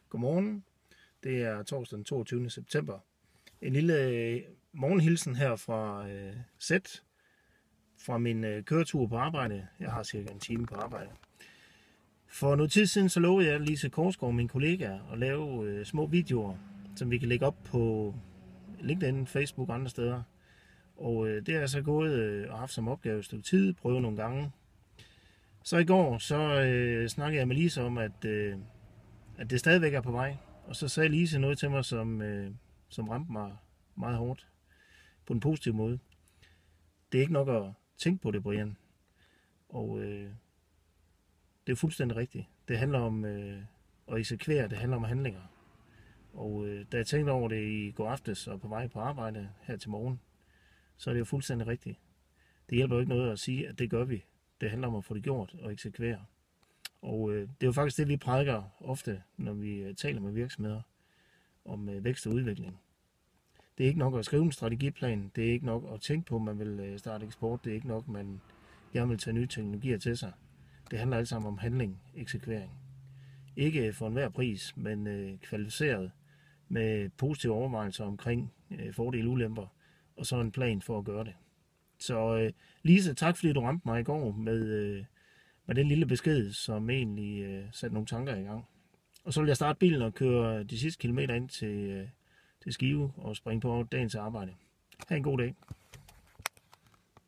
Godmorgen. Det er torsdag den 22. september. En lille morgenhilsen her fra Sæt, fra min køretur på arbejde. Jeg har cirka en time på arbejde. For noget tid siden så lovede jeg Lise Korsgaard, min kollega, at lave små videoer, som vi kan lægge op på LinkedIn, Facebook og andre steder. Og det er jeg så gået og haft som opgave et stykke tid, prøve nogle gange. Så i går så snakkede jeg med Lise om, at det stadigvæk er på vej. Og så sagde Lise noget til mig, som ramte mig meget hårdt på en positiv måde. Det er ikke nok at tænke på det, Brian. Og det er fuldstændig rigtigt. Det handler om at eksekvere, det handler om handlinger. Og da jeg tænkte over det i går aftes og på vej på arbejde her til morgen, så er det jo fuldstændig rigtigt. Det hjælper jo ikke noget at sige, at det gør vi. Det handler om at få det gjort og eksekvere. Og det er jo faktisk det, vi prædiker ofte, når vi taler med virksomheder om vækst og udvikling. Det er ikke nok at skrive en strategiplan. Det er ikke nok at tænke på, at man vil starte eksport. Det er ikke nok, at man gerne vil tage nye teknologier til sig. Det handler alt sammen om handling, eksekvering. Ikke for enhver pris, men kvalificeret med positive overvejelser omkring fordele og ulemper, og så en plan for at gøre det. Så Lise, tak fordi du ramte mig i går med den lille besked, som egentlig satte nogle tanker i gang. Og så vil jeg starte bilen og køre de sidste kilometer ind til Skive og springe på dagens arbejde. Ha' en god dag.